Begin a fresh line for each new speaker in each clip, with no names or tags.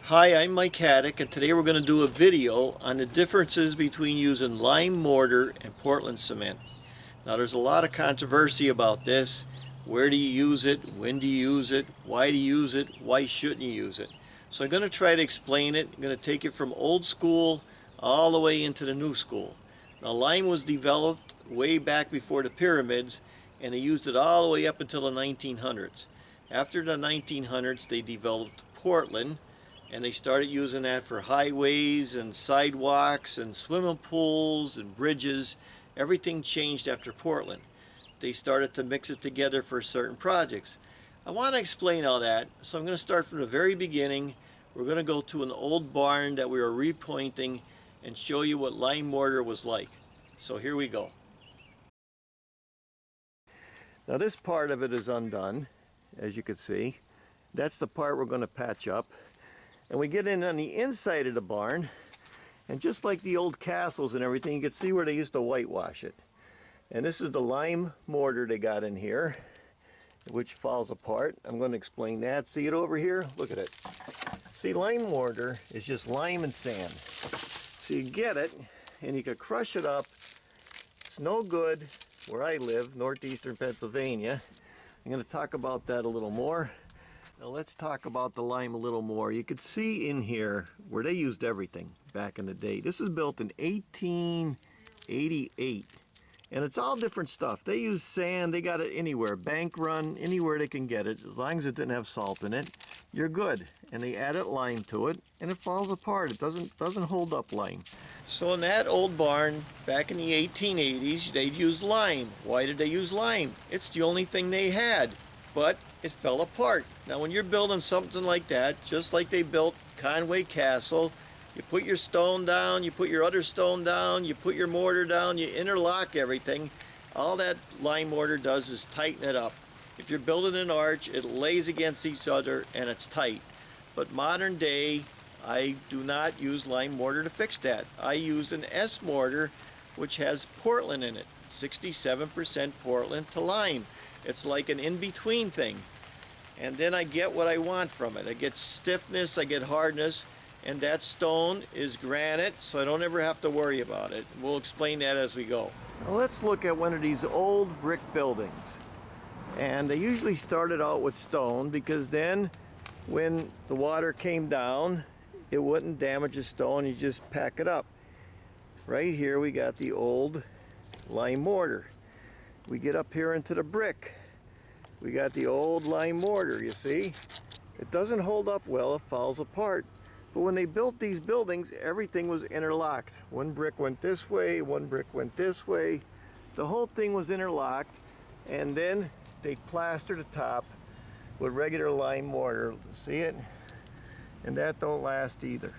Hi, I'm Mike Haduck, and today we're going to do a video on the differences between using lime mortar and Portland cement. Now there's a lot of controversy about this. Where do you use it? When do you use it? Why do you use it? Why shouldn't you use it? So I'm going to try to explain it. I'm going to take it from old school all the way into the new school. Now lime was developed way back before the pyramids, and they used it all the way up until the 1900s. After the 1900s they developed Portland, and they started using that for highways and sidewalks and swimming pools and bridges. Everything changed after Portland. They started to mix it together for certain projects. I want to explain all that, so I'm going to start from the very beginning. We're going to go to an old barn that we are repointing and show you what lime mortar was like. So here we go. Now this part of it is undone, as you can see. That's the part we're going to patch up. And we get in on the inside of the barn, and just like the old castles and everything, you can see where they used to whitewash it. And this is the lime mortar they got in here, which falls apart. I'm going to explain that. See it over here? Look at it. See, lime mortar is just lime and sand. So you get it, and you can crush it up. It's no good where I live, northeastern Pennsylvania. I'm going to talk about that a little more. Now let's talk about the lime a little more. You could see in here where they used everything back in the day. This is built in 1888, and it's all different stuff. They use sand, they got it anywhere, bank run, anywhere they can get it. As long as it didn't have salt in it, you're good. And they added lime to it, and it falls apart. It doesn't hold up lime. So in that old barn back in the 1880s, they'd use lime. Why did they use lime? It's the only thing they had, but it fell apart. Now when you're building something like that, just like they built Conway Castle, you put your stone down, you put your other stone down, you put your mortar down, you interlock everything. All that lime mortar does is tighten it up. If you're building an arch, it lays against each other and it's tight. But modern day, I do not use lime mortar to fix that. I use an S mortar, which has Portland in it, 67% Portland to lime. It's like an in-between thing. And then I get what I want from it. I get stiffness, I get hardness, and that stone is granite, so I don't ever have to worry about it. We'll explain that as we go. Now let's look at one of these old brick buildings. And they usually started out with stone, because then when the water came down, it wouldn't damage the stone, you just pack it up. Right here we got the old lime mortar. We get up here into the brick. We got the old lime mortar, you see? It doesn't hold up well, it falls apart. But when they built these buildings, everything was interlocked. One brick went this way, one brick went this way. The whole thing was interlocked, and then they plastered the top with regular lime mortar. See it? And that don't last either.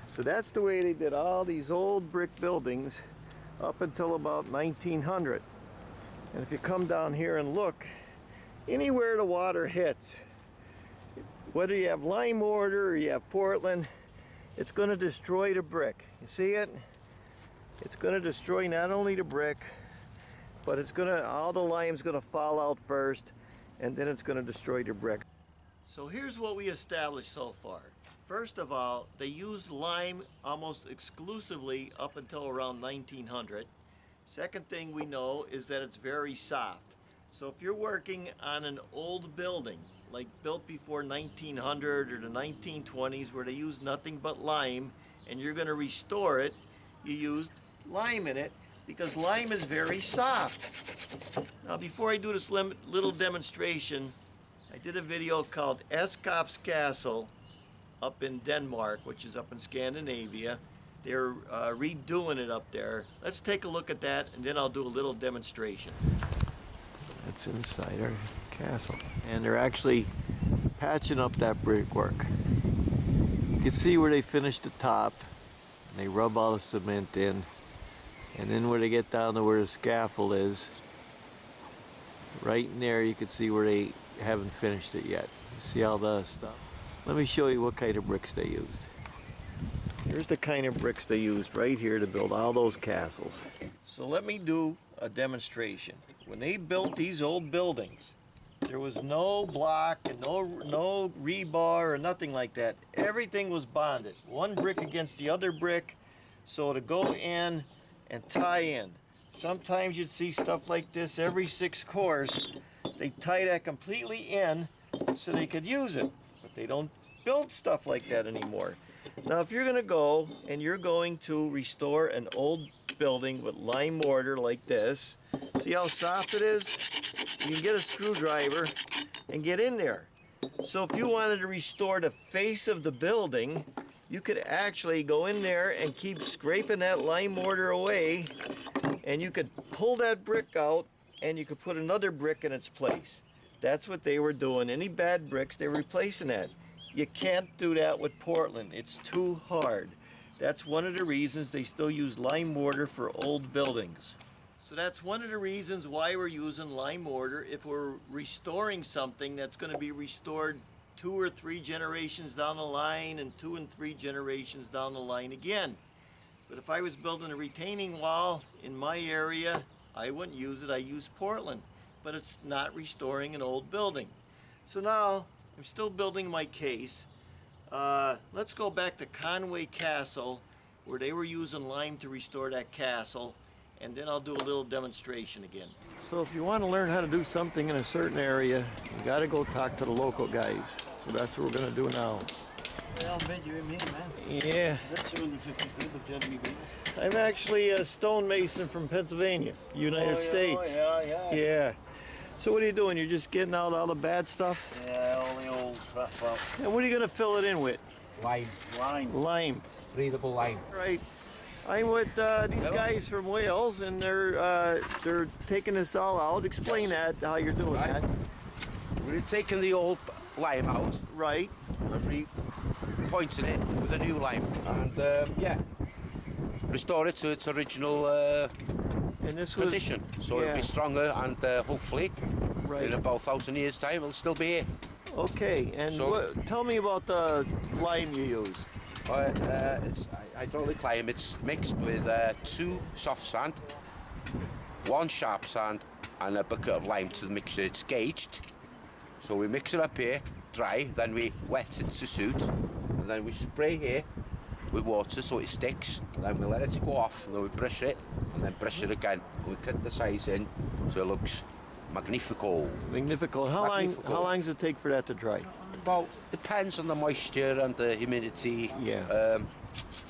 So that's the way they did all these old brick buildings up until about 1900. And if you come down here and look, anywhere the water hits, whether you have lime mortar or you have Portland, it's going to destroy the brick. You see it? It's going to destroy not only the brick, but all the lime's going to fall out first, and then it's going to destroy the brick. So here's what we established so far. First of all, they used lime almost exclusively up until around 1900. Second thing we know is that it's very soft. So if you're working on an old building, like built before 1900 or the 1920s, where they used nothing but lime, and you're going to restore it, you used lime in it, because lime is very soft. Now before I do this little demonstration, I did a video called Eskaf's Castle up in Denmark, which is up in Scandinavia. They're redoing it up there. Let's take a look at that, and then I'll do a little demonstration. That's inside our castle. And they're actually patching up that brickwork. You can see where they finished the top, and they rub all the cement in. And then where they get down to where the scaffold is, right in there you can see where they haven't finished it yet. You see all the stuff? Let me show you what kind of bricks they used. Here's the kind of bricks they used right here to build all those castles. So let me do a demonstration. When they built these old buildings, There was no block and no rebar or nothing like that. Everything was bonded, one brick against the other brick, so to go in and tie in. Sometimes you'd see stuff like this every 6 cores. They tie that completely in so they could use it, but they don't build stuff like that anymore. Now if you're going to go and you're going to restore an old building with lime mortar like this, see how soft it is? You can get a screwdriver and get in there. So if you wanted to restore the face of the building, you could actually go in there and keep scraping that lime mortar away, and you could pull that brick out and you could put another brick in its place. That's what they were doing. Any bad bricks, they were replacing that. You can't do that with Portland. It's too hard. That's one of the reasons they still use lime mortar for old buildings. So that's one of the reasons why we're using lime mortar if we're restoring something that's going to be restored 2 or 3 generations down the line and 2 and 3 generations down the line again. But if I was building a retaining wall in my area, I wouldn't use it. I use Portland, but it's not restoring an old building. So now I'm still building my case. Let's go back to Conway Castle, where they were using lime to restore that castle, and then I'll do a little demonstration again. So if you want to learn how to do something in a certain area, you got to go talk to the local guys. So that's what we're going to do now.
Yeah, I'll bet you in here, man.
Yeah.
That's 250 quid of Jeremy Beaver.
I'm actually a stonemason from Pennsylvania, United States.
Oh, yeah.
Yeah. So what are you doing? You're just getting out all the bad stuff?
Yeah, all the old crap out.
And what are you going to fill it in with?
Lime.
Lime.
Breathable lime.
Right. I'm with these guys from Wales, and they're taking this all out. Explain that, how you're doing that.
We're taking the old lime out
Right.
and repointing it with a new lime, and yeah, restore it to its original
And this was
condition, so it'll be stronger, and hopefully in about 1,000 years' time it'll still be here.
Okay. And
So-
tell me about the lime you use.
It's hydraulic lime. It's mixed with 2 soft sand, 1 sharp sand, and a bucket of lime to the mixture. It's gauged, so we mix it up here, dry, then we wet it to suit, and then we spray here with water so it sticks, and then we let it go off, and then we brush it, and then brush it again. And we cut the size in so it looks magnifico.
Magnifico. How long does it take for that to dry?
Well, depends on the moisture and the humidity.
Yeah.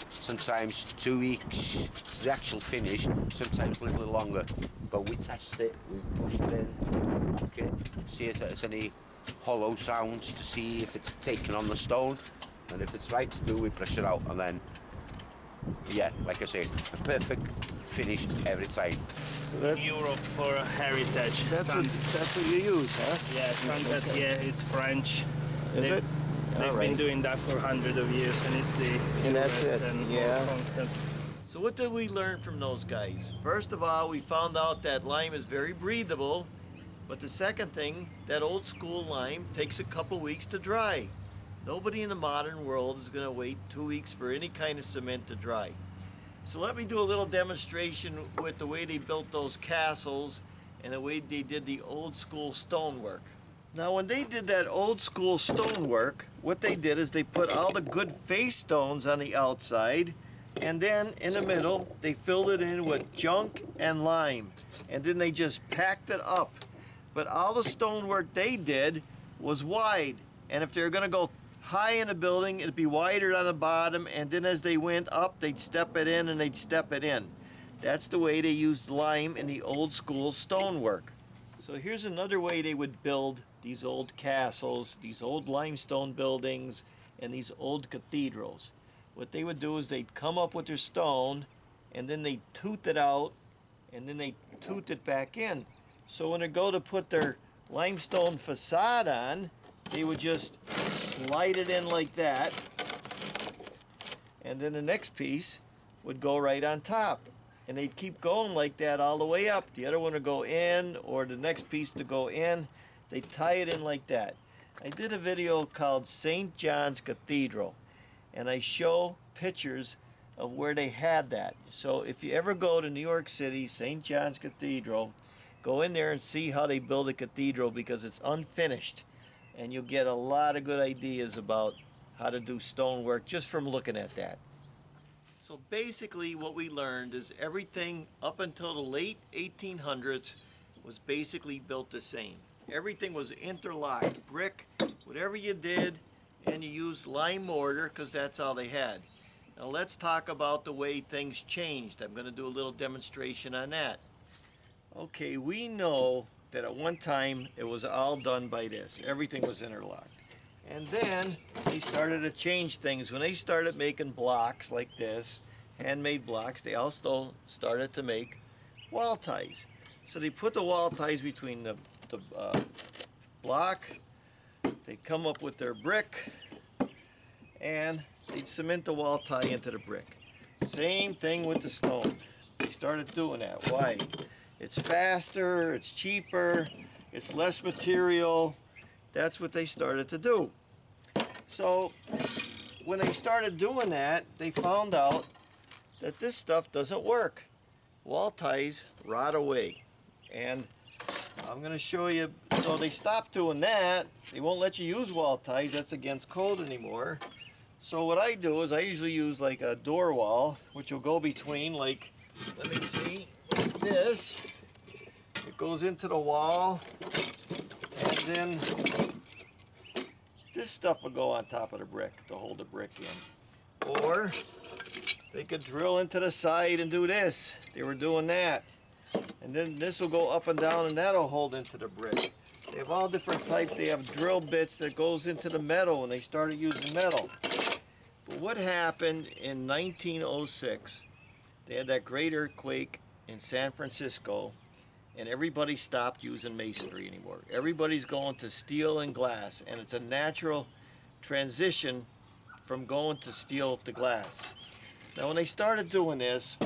Sometimes 2 weeks, the actual finish, sometimes a little longer. But we test it, we push it in, knock it, see if there's any hollow sounds to see if it's taken on the stone. And if it's right to do, we brush it out, and then, yeah, like I say, a perfect finish every time.
Europe for heritage.
That's what you use, huh?
Yeah, Saint-Étienne is French.
Is it?
They've
All right.
been doing that for hundreds of years, and it's the
And that's
purest
it,
and
yeah.
more constant.
So what did we learn from those guys? First of all, we found out that lime is very breathable, but the second thing, that old school lime takes a couple weeks to dry. Nobody in the modern world is going to wait 2 weeks for any kind of cement to dry. So let me do a little demonstration with the way they built those castles and the way they did the old school stonework. Now when they did that old school stonework, what they did is they put all the good face stones on the outside, and then in the middle they filled it in with junk and lime, and then they just packed it up. But all the stonework they did was wide, and if they were going to go high in the building, it'd be wider on the bottom, and then as they went up, they'd step it in and they'd step it in. That's the way they used lime in the old school stonework. So here's another way they would build these old castles, these old limestone buildings, and these old cathedrals. What they would do is they'd come up with their stone, and then they'd tooth it out, and then they'd tooth it back in. So when they go to put their limestone facade on, they would just slide it in like that, and then the next piece would go right on top. And they'd keep going like that all the way up. The other one would go in, or the next piece to go in. They tie it in like that. I did a video called St. John's Cathedral, and I show pictures of where they had that. So if you ever go to New York City, St. John's Cathedral, Go in there and see how they build a cathedral because it's unfinished. And you'll get a lot of good ideas about how to do stonework just from looking at that. So basically what we learned is everything up until the late 1800s was basically built the same. Everything was interlocked, brick, whatever you did, and you used lime mortar because that's all they had. Now let's talk about the way things changed. I'm going to do a little demonstration on that. Okay, we know that at one time it was all done by this. Everything was interlocked. And then they started to change things. When they started making blocks like this, handmade blocks, they also started to make wall ties. So they put the wall ties between the block, they come up with their brick, and they'd cement the wall tie into the brick. Same thing with the stone. They started doing that. Why? It's faster, it's cheaper, it's less material. That's what they started to do. So when they started doing that, they found out that this stuff doesn't work. Wall ties rot away. And I'm going to show you, so they stopped doing that. They won't let you use wall ties, that's against code anymore. So what I do is I usually use like a door wall, which will go between, like, let me see, like this. It goes into the wall, and then this stuff will go on top of the brick to hold the brick in. Or they could drill into the side and do this. They were doing that. And then this will go up and down and that'll hold into the brick. They have all different types. They have drill bits that goes into the metal when they started using metal. But what happened in 1906, they had that great earthquake in San Francisco and everybody stopped using masonry anymore. Everybody's going to steel and glass, and it's a natural transition from going to steel to glass. Now when they started doing this,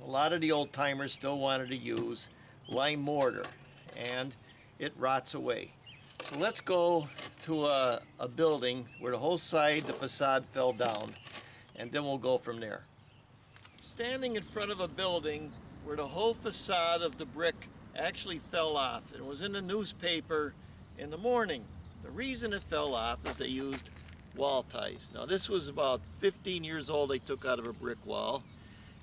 a lot of the old timers still wanted to use lime mortar, and it rots away. So let's go to a building where the whole side, the facade fell down, and then we'll go from there. Standing in front of a building where the whole facade of the brick actually fell off. It was in the newspaper in the morning. The reason it fell off is they used wall ties. Now this was about 15 years old they took out of a brick wall.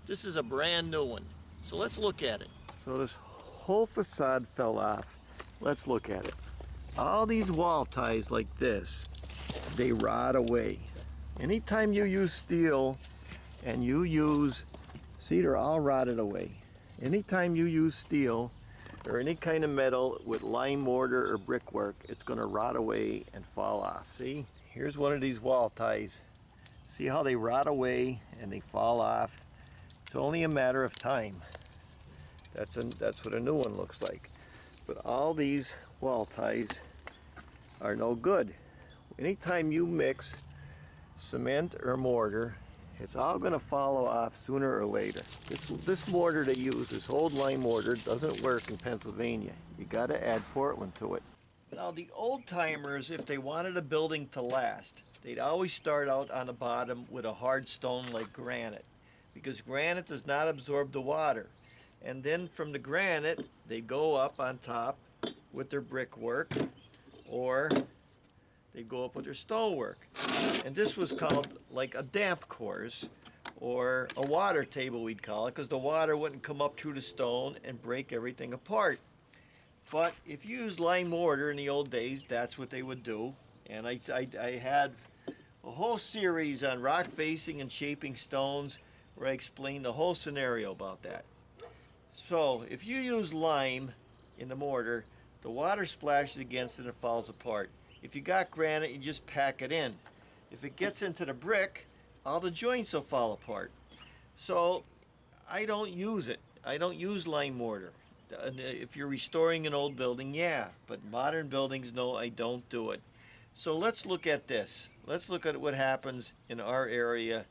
This is a brand new one. So let's look at it. So this whole facade fell off. Let's look at it. All these wall ties like this, they rot away. Anytime you use steel and you use, see, they're all rotted away. Anytime you use steel or any kind of metal with lime mortar or brickwork, it's going to rot away and fall off. See, here's one of these wall ties. See how they rot away and they fall off? It's only a matter of time. That's what a new one looks like. But all these wall ties are no good. Anytime you mix cement or mortar, it's all going to fall off sooner or later. This mortar they use, this old lime mortar, doesn't work in Pennsylvania. You got to add Portland to it. Now the old timers, if they wanted a building to last, they'd always start out on the bottom with a hard stone like granite, because granite does not absorb the water. And then from the granite, they go up on top with their brickwork, or they go up with their stonework. And this was called like a damp course, or a water table we'd call it, because the water wouldn't come up through the stone and break everything apart. But if you used lime mortar in the old days, that's what they would do. And I had a whole series on rock facing and shaping stones where I explained the whole scenario about that. So if you use lime in the mortar, the water splashes against it and it falls apart. If you got granite, you just pack it in. If it gets into the brick, all the joints will fall apart. So I don't use it. I don't use lime mortar. If you're restoring an old building, yeah, but modern buildings, no, I don't do it. So let's look at this. Let's look at what happens in our area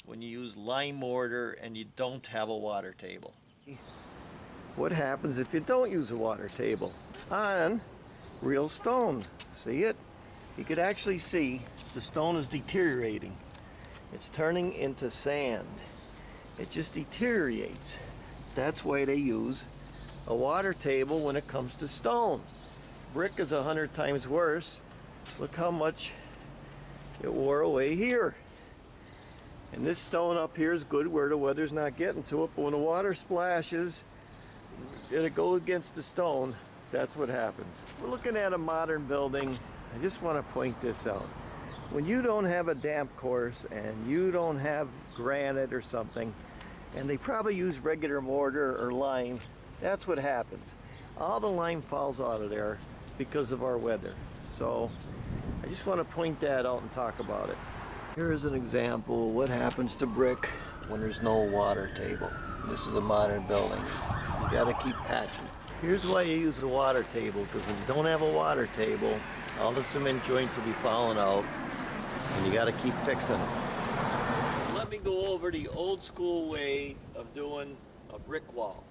when you use lime mortar and you don't have a water table. What happens if you don't use a water table on real stone? See it? You could actually see the stone is deteriorating. It's turning into sand. It just deteriorates. That's why they use a water table when it comes to stone. Brick is 100 times worse. Look how much it wore away here. And this stone up here is good where the weather's not getting to it, but when the water splashes and it goes against the stone, that's what happens. We're looking at a modern building. I just want to point this out. When you don't have a damp course and you don't have granite or something, and they probably use regular mortar or lime, that's what happens. All the lime falls out of there because of our weather. So I just want to point that out and talk about it. Here's an example of what happens to brick when there's no water table. This is a modern building. You got to keep patching. Here's why you use the water table, because when you don't have a water table, all the cement joints will be falling out and you got to keep fixing them. Let me go over the old school way of doing a brick wall.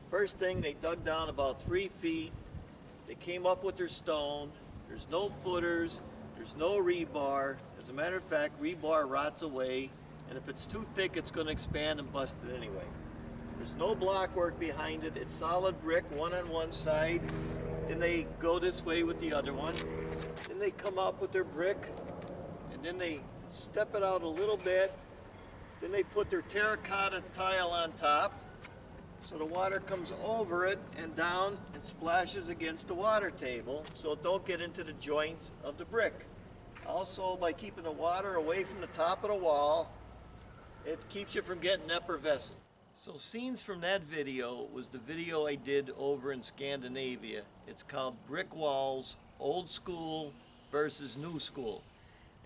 First thing, they dug down about 3 feet. They came up with their stone. There's no footers. There's no rebar. As a matter of fact, rebar rots away, and if it's too thick, it's going to expand and bust it anyway. There's no block work behind it. It's solid brick, one on one side. Then they go this way with the other one. Then they come up with their brick, and then they step it out a little bit. Then they put their terracotta tile on top, so the water comes over it and down and splashes against the water table, so it don't get into the joints of the brick. Also, by keeping the water away from the top of the wall, it keeps you from getting effervescent. So scenes from that video was the video I did over in Scandinavia. It's called Brick Walls, Old School versus New School.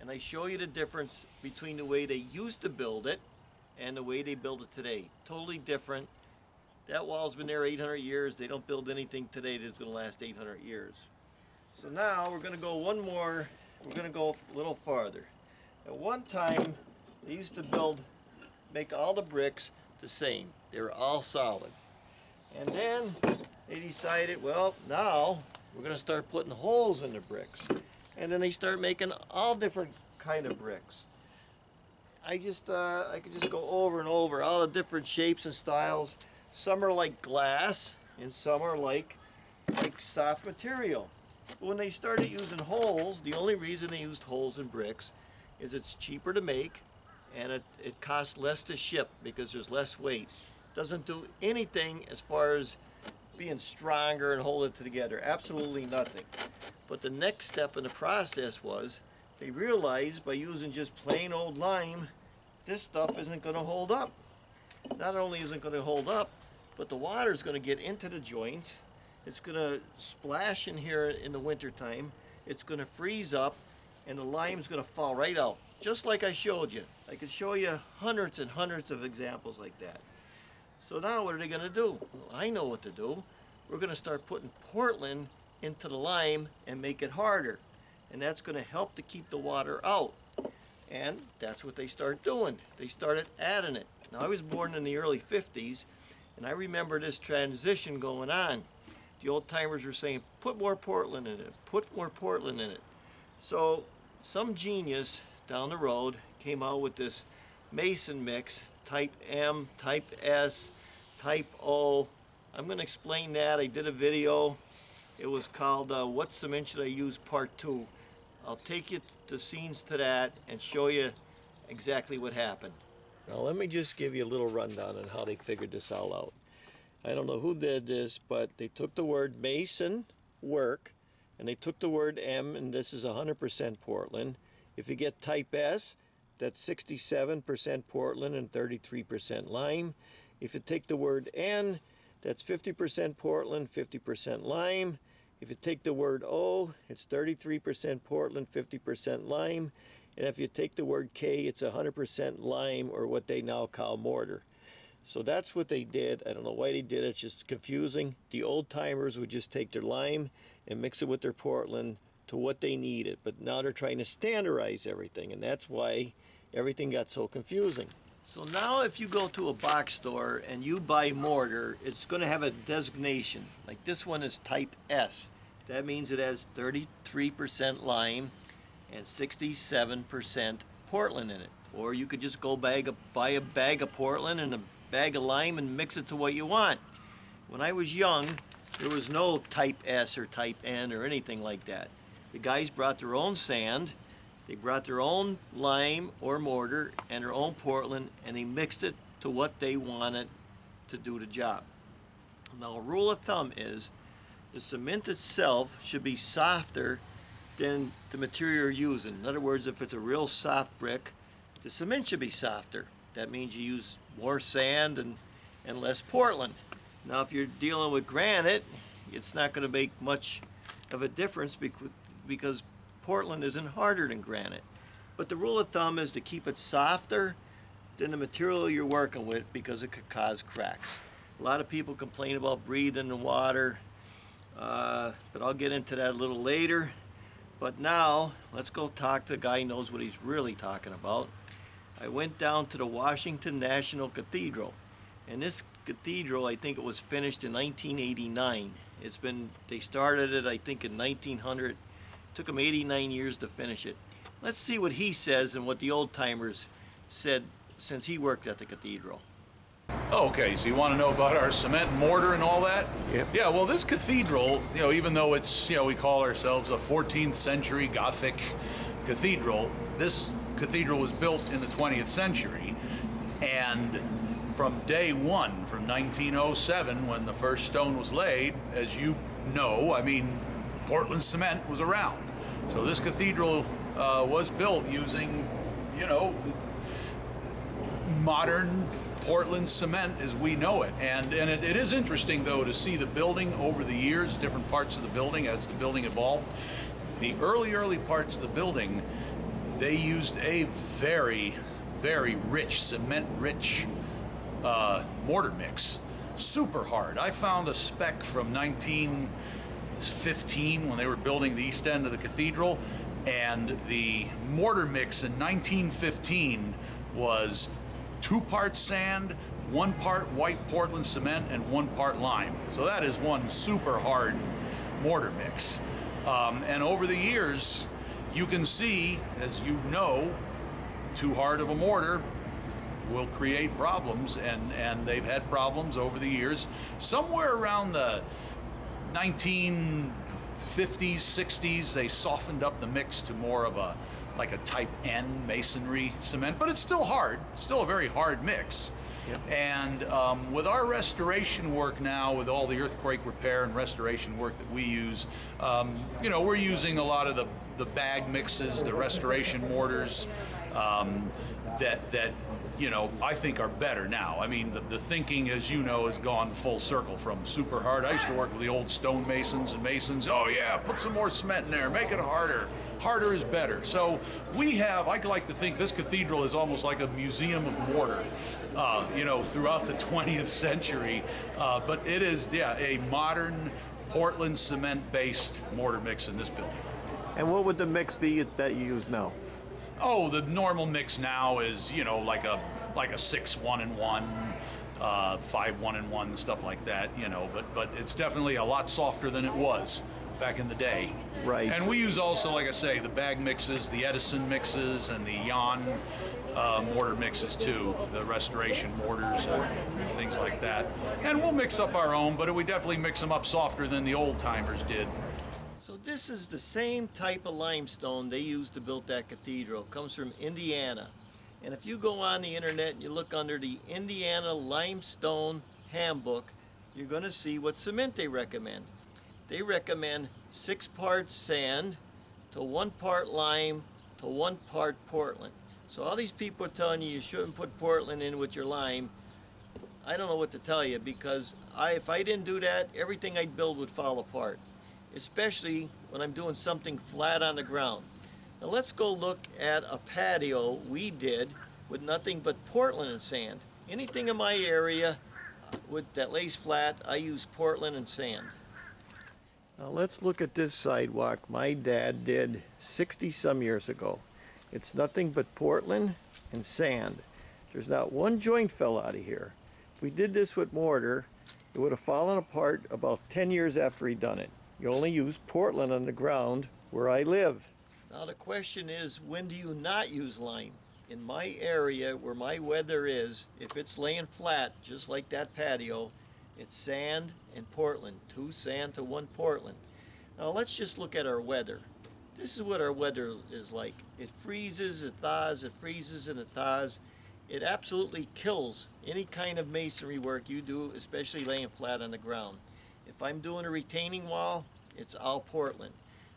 And I show you the difference between the way they used to build it and the way they build it today. Totally different. That wall's been there 800 years. They don't build anything today that's going to last 800 years. So now we're going to go one more. We're going to go a little farther. At one time, they used to make all the bricks the same. They were all solid. And then they decided, well, now we're going to start putting holes in the bricks. And then they start making all different kind of bricks. I could just go over and over all the different shapes and styles. Some are like glass, and some are like soft material. But when they started using holes, the only reason they used holes in bricks is it's cheaper to make, and it costs less to ship because there's less weight. Doesn't do anything as far as being stronger and hold it together. Absolutely nothing. But the next step in the process was they realized by using just plain old lime, this stuff isn't going to hold up. Not only isn't it going to hold up, but the water is going to get into the joints. It's going to splash in here in the wintertime. It's going to freeze up, and the lime's going to fall right out, just like I showed you. I could show you hundreds and hundreds of examples like that. So now what are they going to do? Well, I know what to do. We're going to start putting Portland into the lime and make it harder. And that's going to help to keep the water out. And that's what they start doing. They started adding it. Now, I was born in the early 50s, and I remember this transition going on. The old timers were saying, put more Portland in it, put more Portland in it. So some genius down the road came out with this Mason mix, type M, type S, type O. I'm going to explain that. I did a video. It was called What Cement Should I Use Part 2. I'll take you to scenes to that and show you exactly what happened. Now let me just give you a little rundown on how they figured this all out. I don't know who did this, but they took the word Mason, work, and they took the word M, and this is 100% Portland. If you get type S, that's 67% Portland and 33% lime. If you take the word N, that's 50% Portland, 50% lime. If you take the word O, it's 33% Portland, 50% lime. And if you take the word K, it's 100% lime, or what they now call mortar. So that's what they did. I don't know why they did it. It's just confusing. The old timers would just take their lime and mix it with their Portland to what they needed. But now they're trying to standardize everything, and that's why everything got so confusing. So now if you go to a box store and you buy mortar, it's going to have a designation. Like this one is type S. That means it has 33% lime and 67% Portland in it. Or you could just go buy a bag of Portland and a bag of lime and mix it to what you want. When I was young, there was no type S or type N or anything like that. The guys brought their own sand, they brought their own lime or mortar and their own Portland, and they mixed it to what they wanted to do the job. Now, a rule of thumb is the cement itself should be softer than the material you're using. In other words, if it's a real soft brick, the cement should be softer. That means you use more sand and less Portland. Now, if you're dealing with granite, it's not going to make much of a difference because Portland isn't harder than granite. But the rule of thumb is to keep it softer than the material you're working with because it could cause cracks. A lot of people complain about breathing the water, but I'll get into that a little later. But now, let's go talk to a guy who knows what he's really talking about. I went down to the Washington National Cathedral, and this cathedral, I think it was finished in 1989. They started it, I think, in 1900. It took them 89 years to finish it. Let's see what he says and what the old timers said since he worked at the cathedral.
Okay, so you want to know about our cement and mortar and all that?
Yep.
Yeah, well, this cathedral, even though it's, we call ourselves a 14th century Gothic cathedral, this cathedral was built in the 20th century, and from day one, from 1907, when the first stone was laid, as you know, I mean, Portland cement was around. So this cathedral was built using, modern Portland cement as we know it. And it is interesting, though, to see the building over the years, different parts of the building as the building evolved. The early parts of the building, they used a very, very rich, cement-rich mortar mix. Super hard. I found a spec from 1915 when they were building the east end of the cathedral, and the mortar mix in 1915 was 2 parts sand, 1 part white Portland cement, and 1 part lime. So that is one super hard mortar mix. And over the years, you can see, as you know, too hard of a mortar will create problems, and they've had problems over the years. Somewhere around the 1950s, 60s, they softened up the mix to more of a type N masonry cement, but it's still hard, still a very hard mix. Yep. And with our restoration work now, with all the earthquake repair and restoration work that we use, we're using a lot of the bag mixes, the restoration mortars that I think are better now. I mean, the thinking, as you know, has gone full circle from super hard. I used to work with the old stonemasons and masons. Oh yeah, put some more cement in there, make it harder. Harder is better. So I like to think this cathedral is almost like a museum of mortar, throughout the 20th century. But it is, a modern Portland cement-based mortar mix in this building.
And what would the mix be that you use now?
Oh, the normal mix now is, like a 6 1-in-1, 5 1-in-1, stuff like that, but it's definitely a lot softer than it was back in the day.
Right.
And we use also, like I say, the bag mixes, the Edison mixes, and the Jan mortar mixes too, the restoration mortars and things like that. And we'll mix up our own, but we definitely mix them up softer than the old timers did.
So this is the same type of limestone they used to build that cathedral. It comes from Indiana. And if you go on the internet and you look under the Indiana Limestone Handbook, you're going to see what cement they recommend. They recommend 6 parts sand to 1 part lime to 1 part Portland. So all these people are telling you shouldn't put Portland in with your lime. I don't know what to tell you, because if I didn't do that, everything I'd build would fall apart, especially when I'm doing something flat on the ground. Now let's go look at a patio we did with nothing but Portland and sand. Anything in my area that lays flat, I use Portland and sand. Now let's look at this sidewalk my dad did 60-some years ago. It's nothing but Portland and sand. There's not one joint fell out of here. If we did this with mortar, it would have fallen apart about 10 years after he'd done it. You only use Portland on the ground where I live. Now the question is, when do you not use lime? In my area where my weather is, if it's laying flat, just like that patio, It's sand and Portland, 2 sand to 1 Portland. Now let's just look at our weather. This is what our weather is like. It freezes, it thaws, it freezes and it thaws. It absolutely kills any kind of masonry work you do, especially laying flat on the ground. If I'm doing a retaining wall, it's all Portland.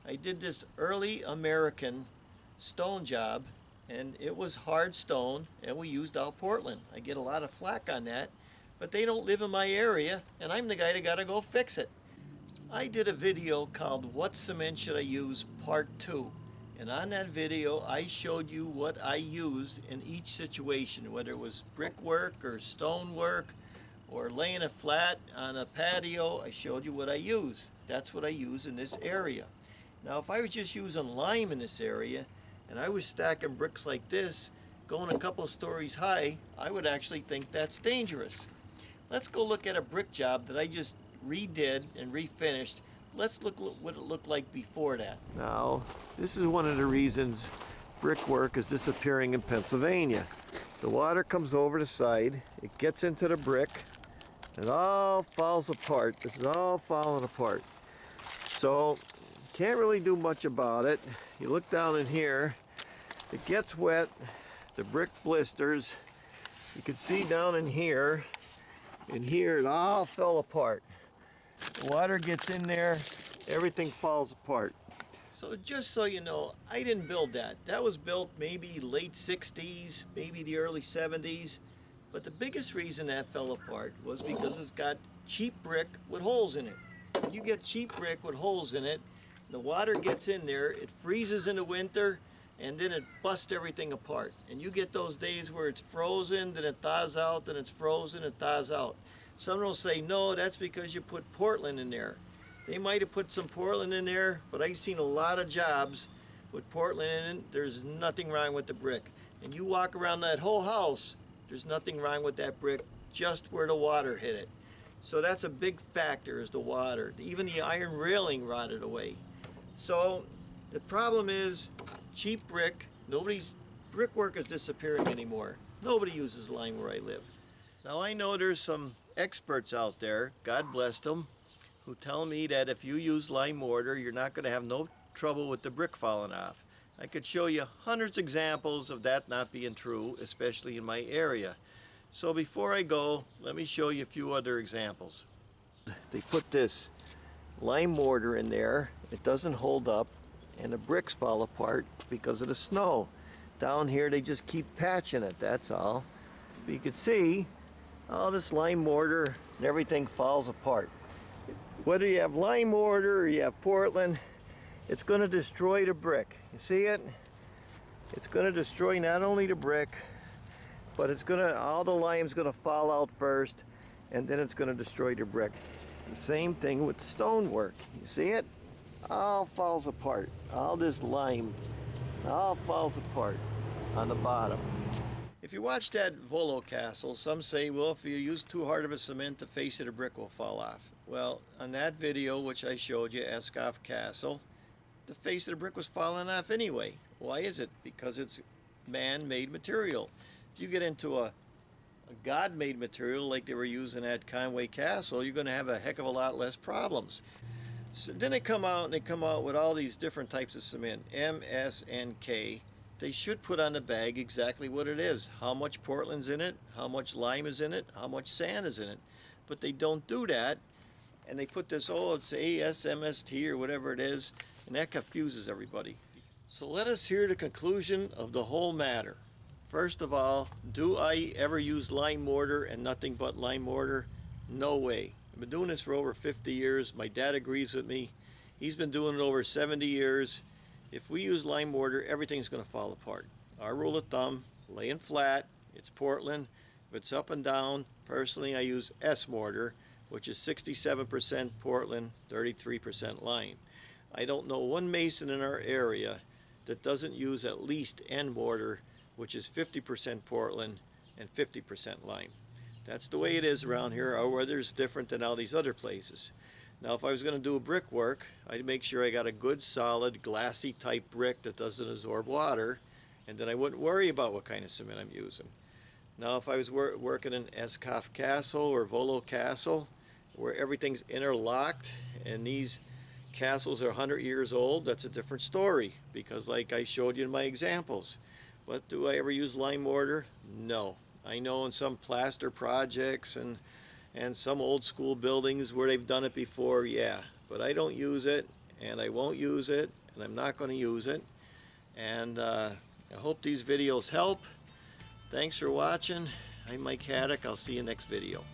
I did this early American stone job, and it was hard stone, and we used all Portland. I get a lot of flack on that, but they don't live in my area, and I'm the guy that gotta go fix it. I did a video called What Cement Should I Use Part 2, and on that video I showed you what I used in each situation, whether it was brickwork or stonework or laying it flat on a patio. I showed you what I use. That's what I use in this area. Now if I was just using lime in this area and I was stacking bricks like this going a couple stories high, I would actually think that's dangerous. Let's go look at a brick job that I just redid and refinished. Let's look what it looked like before that. Now, this is one of the reasons brickwork is disappearing in Pennsylvania. The water comes over the side, it gets into the brick, it all falls apart. This is all falling apart. So, can't really do much about it. You look down in here, it gets wet, the brick blisters. You can see down in here it all fell apart. The water gets in there, everything falls apart. So just so you know, I didn't build that. That was built maybe late 60s, maybe the early 70s. But the biggest reason that fell apart was because it's got cheap brick with holes in it. When you get cheap brick with holes in it, the water gets in there, it freezes in the winter, and then it busts everything apart. And you get those days where it's frozen, then it thaws out, then it's frozen, it thaws out. Some will say, no, that's because you put Portland in there. They might have put some Portland in there, but I've seen a lot of jobs with Portland in it. There's nothing wrong with the brick. And you walk around that whole house, there's nothing wrong with that brick, just where the water hit it. So that's a big factor, is the water. Even the iron railing rotted away. So the problem is cheap brick. Brickwork is disappearing anymore. Nobody uses lime where I live. Now I know there's some experts out there, God bless them, who tell me that if you use lime mortar, you're not going to have no trouble with the brick falling off. I could show you hundreds of examples of that not being true, especially in my area. So before I go, let me show you a few other examples. They put this lime mortar in there, it doesn't hold up, and the bricks fall apart because of the snow. Down here they just keep patching it, that's all. But you can see all this lime mortar and everything falls apart. Whether you have lime mortar or you have Portland, it's going to destroy the brick. You see it? It's going to destroy not only the brick, but all the lime's going to fall out first, and then it's going to destroy the brick. The same thing with stonework. You see it? All falls apart. All this lime, all falls apart on the bottom. If you watch that Volo castle, some say, well, if you use too hard of a cement, the face of the brick will fall off. Well, on that video, which I showed you, Escoff Castle, the face of the brick was falling off anyway. Why is it? Because it's man-made material. If you get into a God-made material like they were using at Conway Castle, you're going to have a heck of a lot less problems. So then they come out with all these different types of cement, M, S, and K. They should put on the bag exactly what it is, how much Portland's in it, how much lime is in it, how much sand is in it. But they don't do that, and they put this, oh, it's ASMST or whatever it is, and that confuses everybody. So let us hear the conclusion of the whole matter. First of all, do I ever use lime mortar and nothing but lime mortar? No way. I've been doing this for over 50 years. My dad agrees with me. He's been doing it over 70 years. If we use lime mortar, everything's going to fall apart. Our rule of thumb, laying flat, it's Portland. If it's up and down, personally I use S mortar, which is 67% Portland, 33% lime. I don't know one mason in our area that doesn't use at least N mortar, which is 50% Portland and 50% lime. That's the way it is around here. Our weather's different than all these other places. Now, if I was going to do a brickwork, I'd make sure I got a good, solid, glassy type brick that doesn't absorb water, and then I wouldn't worry about what kind of cement I'm using. Now, if I was working in Escoff Castle or Volo Castle, where everything's interlocked and these castles are 100 years old, that's a different story, because like I showed you in my examples. But do I ever use lime mortar? No. I know in some plaster projects and some old school buildings where they've done it before, yeah. But I don't use it, and I won't use it, and I'm not going to use it. And I hope these videos help. Thanks for watching. I'm Mike Haduck. I'll see you next video.